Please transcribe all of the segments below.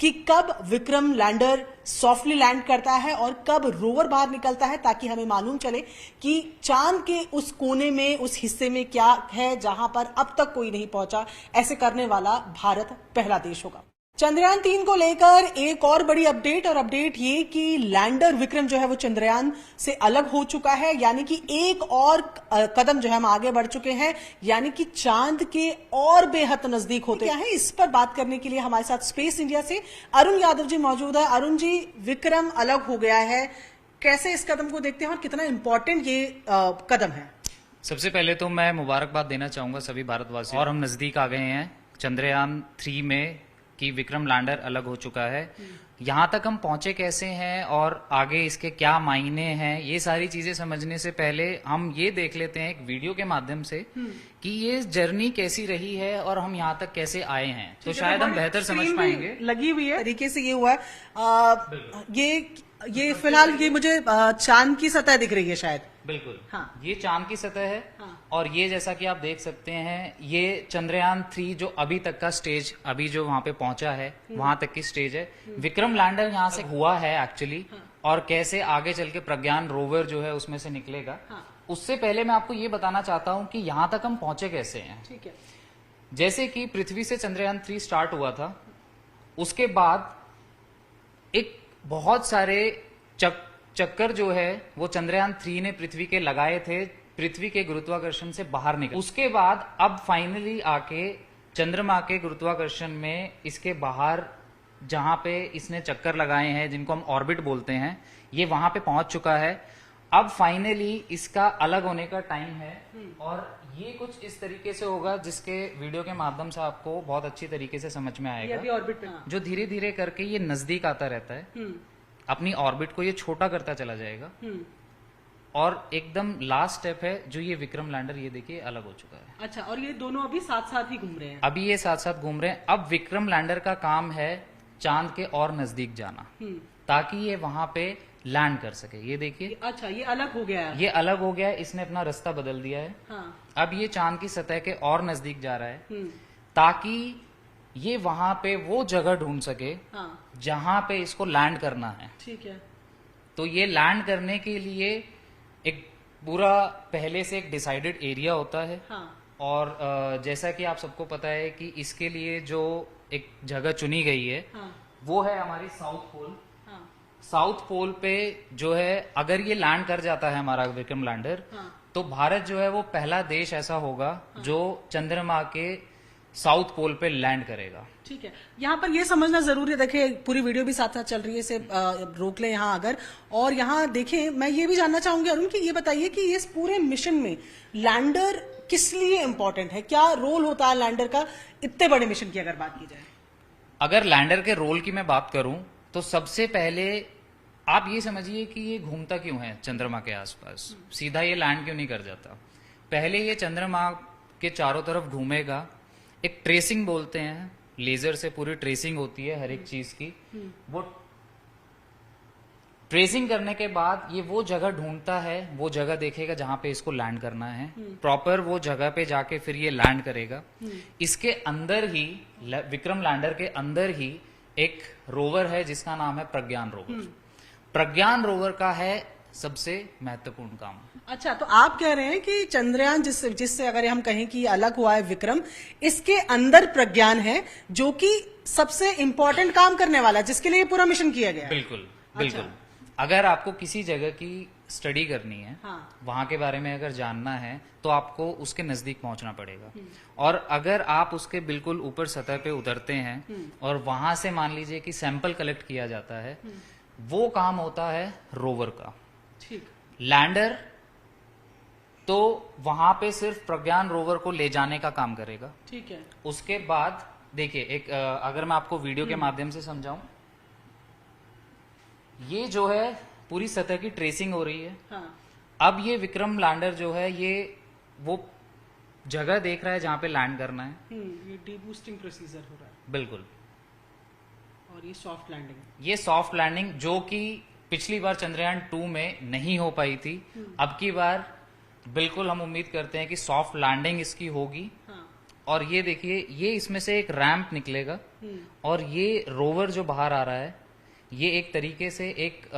कि कब Vikram lander softly land करता है और कब रोवर बाहर निकलता है, ताकि हमें मालूम चले कि चांद के उस कोने में, उस हिस्से में क्या है जहां पर अब तक कोई नहीं पहुंचा। ऐसे करने वाला भारत पहला देश होगा। चंद्रयान 3 को लेकर एक और बड़ी अपडेट, और अपडेट ये कि लैंडर विक्रम जो है वो चंद्रयान से अलग हो चुका है, यानी कि एक और कदम जो है हम आगे बढ़ चुके हैं, यानी कि चांद के और बेहद नजदीक होते क्या है। इस पर बात करने के लिए हमारे साथ स्पेस इंडिया से अरुण यादव जी मौजूद है। अरुण जी, विक्रम अलग हो गया है, कैसे इस कदम को देखते हैं और कितना इंपॉर्टेंट ये कदम है? सबसे पहले तो मैं मुबारकबाद देना चाहूंगा सभी भारतवासियों, और हम नजदीक आ गए हैं चंद्रयान 3 में कि विक्रम लैंडर अलग हो चुका है। यहाँ तक हम पहुंचे कैसे हैं और आगे इसके क्या मायने हैं, ये सारी चीजें समझने से पहले हम ये देख लेते हैं एक वीडियो के माध्यम से कि ये जर्नी कैसी रही है और हम यहाँ तक कैसे आए हैं, तो शायद हम बेहतर समझ पाएंगे। लगी हुई है तरीके से ये हुआ है। ये फिलहाल ये मुझे चांद की सतह दिख रही है शायद। बिल्कुल, हाँ। ये चांद की सतह है। हाँ। और ये जैसा कि आप देख सकते हैं, ये चंद्रयान 3 जो अभी तक का स्टेज, अभी जो वहां पे पहुंचा है वहां तक की स्टेज है। विक्रम लैंडर यहाँ से हुआ है एक्चुअली। हाँ। और कैसे आगे चल के प्रज्ञान रोवर जो है उसमें से निकलेगा। हाँ। उससे पहले मैं आपको ये बताना चाहता हूँ कि यहाँ तक हम पहुंचे कैसे हैं। ठीक है। जैसे कि पृथ्वी से चंद्रयान 3 स्टार्ट हुआ था, उसके बाद एक बहुत सारे चक्कर जो है वो चंद्रयान 3 ने पृथ्वी के लगाए थे, पृथ्वी के गुरुत्वाकर्षण से बाहर निकल। उसके बाद अब फाइनली आके चंद्रमा के गुरुत्वाकर्षण में इसके बाहर जहां पे इसने चक्कर लगाए हैं, जिनको हम ऑर्बिट बोलते हैं, ये वहां पे पहुंच चुका है। अब फाइनली इसका अलग होने का टाइम है, और ये कुछ इस तरीके से होगा जिसके वीडियो के माध्यम से आपको बहुत अच्छी तरीके से समझ में आएगा। अभी ऑर्बिट पे, जो धीरे धीरे करके ये नजदीक आता रहता है, अपनी ऑर्बिट को ये छोटा करता चला जाएगा, और एकदम लास्ट स्टेप है जो ये विक्रम लैंडर, ये देखिए अलग हो चुका है। अच्छा, और ये दोनों अभी साथ साथ ही घूम रहे हैं? अभी ये साथ साथ घूम रहे हैं। अब विक्रम लैंडर का काम है चांद के और नजदीक जाना, ताकि ये वहां पे लैंड कर सके। ये देखिए, अच्छा, ये अलग हो गया है। ये अलग हो गया है, इसने अपना रास्ता बदल दिया है। हाँ। अब ये चांद की सतह के और नजदीक जा रहा है, ताकि ये वहां पे वो जगह ढूंढ सके हाँ। जहां पे इसको लैंड करना है। ठीक है। तो ये लैंड करने के लिए एक पूरा पहले से एक डिसाइडेड एरिया होता है। हाँ। और जैसा कि आप सबको पता है कि इसके लिए जो एक जगह चुनी गई है, हाँ। वो है हमारी साउथ पोल। हाँ। साउथ पोल पे जो है, अगर ये लैंड कर जाता है हमारा विक्रम लैंडर, हाँ। तो भारत जो है वो पहला देश ऐसा होगा जो चंद्रमा के साउथ पोल पे लैंड करेगा। ठीक है, यहाँ पर ये समझना जरूरी है। देखिए, पूरी वीडियो भी साथ साथ चल रही है, इसे रोक ले यहाँ अगर। और यहाँ देखें, मैं ये भी जानना चाहूंगी अरुण कि ये बताइए कि इस पूरे मिशन में लैंडर किस लिए इम्पोर्टेंट है, क्या रोल होता है लैंडर का इतने बड़े मिशन की अगर बात की जाए? अगर लैंडर के रोल की मैं बात करूं तो सबसे पहले आप ये समझिए कि ये घूमता क्यों है चंद्रमा के आसपास, सीधा ये लैंड क्यों नहीं कर जाता। पहले ये चंद्रमा के चारों तरफ घूमेगा, एक ट्रेसिंग बोलते हैं, लेजर से पूरी ट्रेसिंग होती है हर एक चीज की। वो ट्रेसिंग करने के बाद ये वो जगह ढूंढता है, वो जगह देखेगा जहां पे इसको लैंड करना है, प्रॉपर वो जगह पे जाके फिर ये लैंड करेगा। इसके अंदर ही, विक्रम लैंडर के अंदर ही एक रोवर है जिसका नाम है प्रज्ञान रोवर। प्रज्ञान रोवर का है सबसे महत्वपूर्ण काम। अच्छा, तो आप कह रहे हैं कि चंद्रयान जिससे अगर हम कहें कि अलग हुआ है विक्रम, इसके अंदर प्रज्ञान है जो कि सबसे इंपॉर्टेंट काम करने वाला है, जिसके लिए पूरा मिशन किया गया है। बिल्कुल बिल्कुल। अच्छा। अगर आपको किसी जगह की स्टडी करनी है, हाँ। वहां के बारे में अगर जानना है, तो आपको उसके नजदीक पहुंचना पड़ेगा। और अगर आप उसके बिल्कुल ऊपर सतह पे उतरते हैं और वहां से मान लीजिए कि सैंपल कलेक्ट किया जाता है, वो काम होता है रोवर का। ठीक। लैंडर तो वहां पे सिर्फ प्रज्ञान रोवर को ले जाने का काम करेगा। ठीक है। उसके बाद देखिए, एक अगर मैं आपको वीडियो के माध्यम से समझाऊं, ये जो है पूरी सतह की ट्रेसिंग हो रही है। हाँ। अब ये विक्रम लैंडर जो है, ये वो जगह देख रहा है जहां पे लैंड करना है। ये डीबूस्टिंग प्रोसीजर हो रहा है। बिल्कुल। और ये सॉफ्ट लैंडिंग, ये सॉफ्ट लैंडिंग जो कि पिछली बार चंद्रयान 2 में नहीं हो पाई थी, अब की बार बिल्कुल हम उम्मीद करते हैं कि सॉफ्ट लैंडिंग इसकी होगी। हाँ। और ये देखिए, ये इसमें से एक रैंप निकलेगा और ये रोवर जो बाहर आ रहा है, ये एक तरीके से एक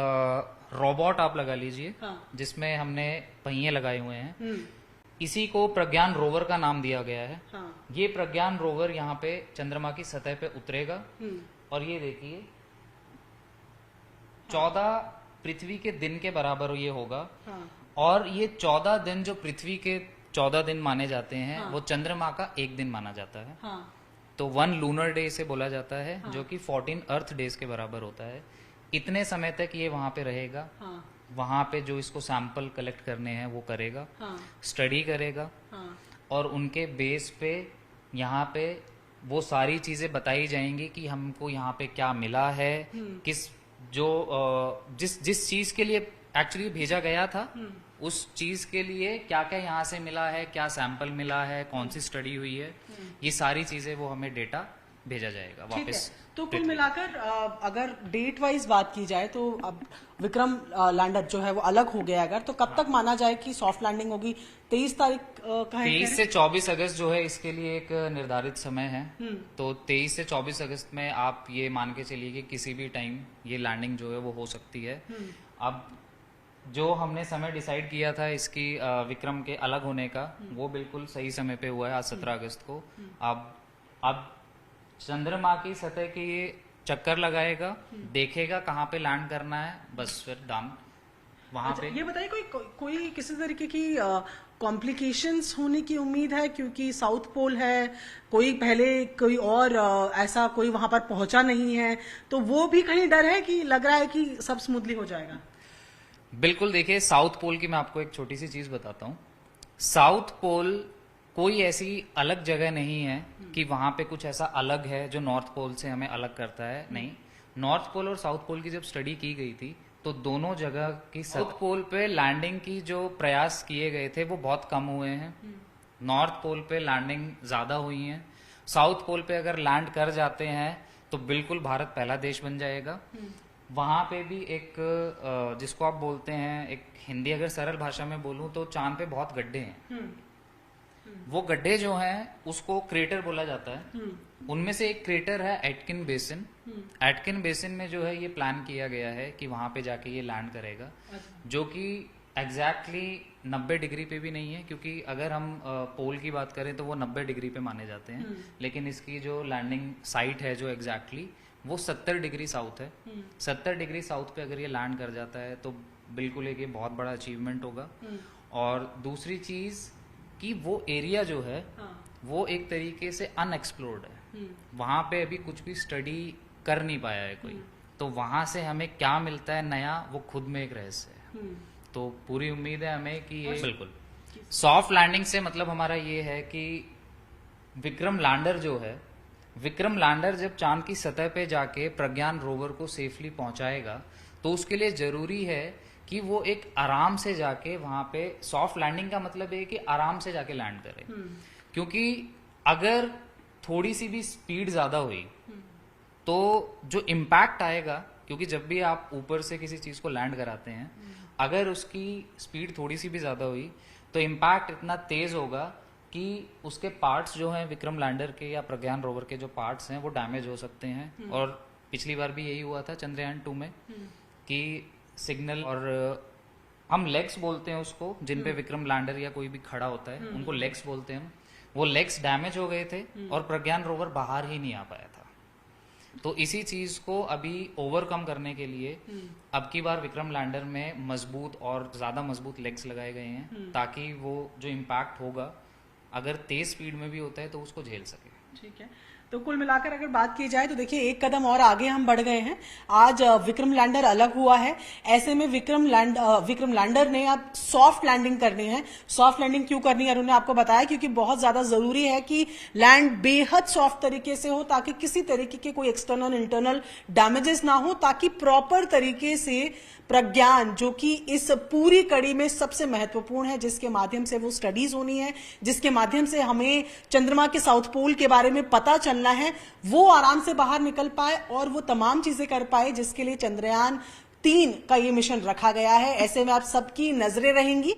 रोबोट आप लगा लीजिए, जिसमें हमने पहिए लगाए हुए हैं। इसी को प्रज्ञान रोवर का नाम दिया गया है। ये प्रज्ञान रोवर यहाँ पे चंद्रमा की सतह पे उतरेगा और ये देखिए 14 पृथ्वी के दिन के बराबर ये होगा। और ये 14 दिन जो पृथ्वी के 14 दिन माने जाते हैं, वो चंद्रमा का एक दिन माना जाता है। तो 1 लूनर डे इसे बोला जाता है, जो कि 14 अर्थ डेज के बराबर होता है। इतने समय तक ये वहां पे रहेगा। वहां पे जो इसको सैंपल कलेक्ट करने हैं वो करेगा, स्टडी करेगा, और उनके बेस पे यहाँ पे वो सारी चीजें बताई जाएंगी कि हमको यहाँ पे क्या मिला है, किस जो जिस चीज के लिए एक्चुअली भेजा गया था, उस चीज के लिए क्या क्या यहाँ से मिला है, क्या सैंपल मिला है, कौन सी स्टडी हुई है, ये सारी चीजें वो हमें डेटा भेजा जाएगा वापस। तो कुल मिलाकर अगर डेट वाइज बात की जाए तो अब विक्रम लैंडर जो है वो अलग हो गया, अगर तो कब तक माना जाए कि सॉफ्ट लैंडिंग होगी? 23 तारीख का है, 23 से 24 अगस्त जो है इसके लिए एक निर्धारित समय है। तो 23 से 24 अगस्त में आप ये मान के चलिए कि किसी भी टाइम ये लैंडिंग जो है वो हो सकती है। अब जो हमने समय डिसाइड किया था इसकी विक्रम के अलग होने का, वो बिल्कुल सही समय पे हुआ है, आज 17 अगस्त को। अब चंद्रमा की सतह के ये चक्कर लगाएगा, देखेगा कहाँ पे लैंड करना है, बस फिर डन वहां पे। ये बताइए कोई किसी तरीके की कॉम्प्लिकेशंस होने की उम्मीद है? क्योंकि साउथ पोल है, कोई और ऐसा कोई वहां पर पहुंचा नहीं है, तो वो भी कहीं डर है कि लग रहा है कि सब स्मूथली हो जाएगा? बिल्कुल, देखिए साउथ पोल की मैं आपको एक छोटी सी चीज बताता हूँ। साउथ पोल कोई ऐसी अलग जगह नहीं है कि वहां पे कुछ ऐसा अलग है जो नॉर्थ पोल से हमें अलग करता है, नहीं। नॉर्थ पोल और साउथ पोल की जब स्टडी की गई थी तो दोनों जगह की साउथ पोल पे लैंडिंग की जो प्रयास किए गए थे वो बहुत कम हुए हैं। नॉर्थ पोल पे लैंडिंग ज्यादा हुई है। साउथ पोल पे अगर लैंड कर जाते हैं तो बिल्कुल भारत पहला देश बन जाएगा। वहां पे भी एक जिसको आप बोलते हैं, एक हिंदी अगर सरल भाषा में बोलूं तो चांद पे बहुत गड्ढे हैं। वो गड्ढे जो हैं उसको क्रेटर बोला जाता है। उनमें से एक क्रेटर है एटकिन बेसिन। एटकिन बेसिन में जो है ये प्लान किया गया है कि वहां पे जाके ये लैंड करेगा, जो कि एग्जैक्टली 90 डिग्री पे भी नहीं है, क्योंकि अगर हम पोल की बात करें तो वो 90 डिग्री पे माने जाते हैं, लेकिन इसकी जो लैंडिंग साइट है जो एग्जैक्टली वो 70 डिग्री साउथ है। 70 डिग्री साउथ पे अगर ये लैंड कर जाता है तो बिल्कुल एक ये बहुत बड़ा अचीवमेंट होगा। और दूसरी चीज कि वो एरिया जो है वो एक तरीके से अनएक्सप्लोर्ड है। वहां पे अभी कुछ भी स्टडी कर नहीं पाया है कोई, तो वहां से हमें क्या मिलता है नया, वो खुद में एक रहस्य है। तो पूरी उम्मीद है हमें कि ये बिल्कुल सॉफ्ट लैंडिंग से मतलब हमारा ये है कि विक्रम लैंडर जो है, विक्रम लैंडर जब चांद की सतह पे जाके प्रज्ञान रोवर को सेफली पहुंचाएगा तो उसके लिए जरूरी है कि वो एक आराम से जाके वहां पे, सॉफ्ट लैंडिंग का मतलब है कि आराम से जाके लैंड करे। क्योंकि अगर थोड़ी सी भी स्पीड ज्यादा हुई तो जो इम्पैक्ट आएगा, क्योंकि जब भी आप ऊपर से किसी चीज को लैंड कराते हैं, अगर उसकी स्पीड थोड़ी सी भी ज्यादा हुई तो इम्पैक्ट इतना तेज होगा कि उसके पार्ट्स जो हैं विक्रम लैंडर के या प्रज्ञान रोवर के जो पार्ट्स हैं वो डैमेज हो सकते हैं। और पिछली बार भी यही हुआ था चंद्रयान 2 में कि सिग्नल, और हम लेग्स बोलते हैं उसको, जिन पे विक्रम लैंडर या कोई भी खड़ा होता है उनको लेग्स बोलते हैं। वो लेग्स डैमेज हो गए थे और प्रज्ञान रोवर बाहर ही नहीं आ पाया था। तो इसी चीज को अभी ओवरकम करने के लिए अब की बार विक्रम लैंडर में मजबूत और ज्यादा मजबूत लेग्स लगाए गए हैं, ताकि वो जो इम्पैक्ट होगा अगर तेज स्पीड में भी होता है तो उसको झेल सके। ठीक है, तो कुल मिलाकर अगर बात की जाए तो देखिए एक कदम और आगे हम बढ़ गए हैं। आज विक्रम लैंडर अलग हुआ है, ऐसे में विक्रम लैंडर ने अब सॉफ्ट लैंडिंग करनी है। सॉफ्ट लैंडिंग क्यों करनी है उन्होंने आपको बताया, क्योंकि बहुत ज्यादा जरूरी है कि लैंड बेहद सॉफ्ट तरीके से हो, ताकि किसी तरीके के कोई एक्सटर्नल इंटरनल डैमेजेस ना हो, ताकि प्रॉपर तरीके से प्रज्ञान, जो कि इस पूरी कड़ी में सबसे महत्वपूर्ण है, जिसके माध्यम से वो स्टडीज होनी है, जिसके माध्यम से हमें चंद्रमा के साउथ पोल के बारे में पता चलना है, वो आराम से बाहर निकल पाए और वो तमाम चीजें कर पाए जिसके लिए चंद्रयान 3 का ये मिशन रखा गया है। ऐसे में आप सबकी नजरें रहेंगी।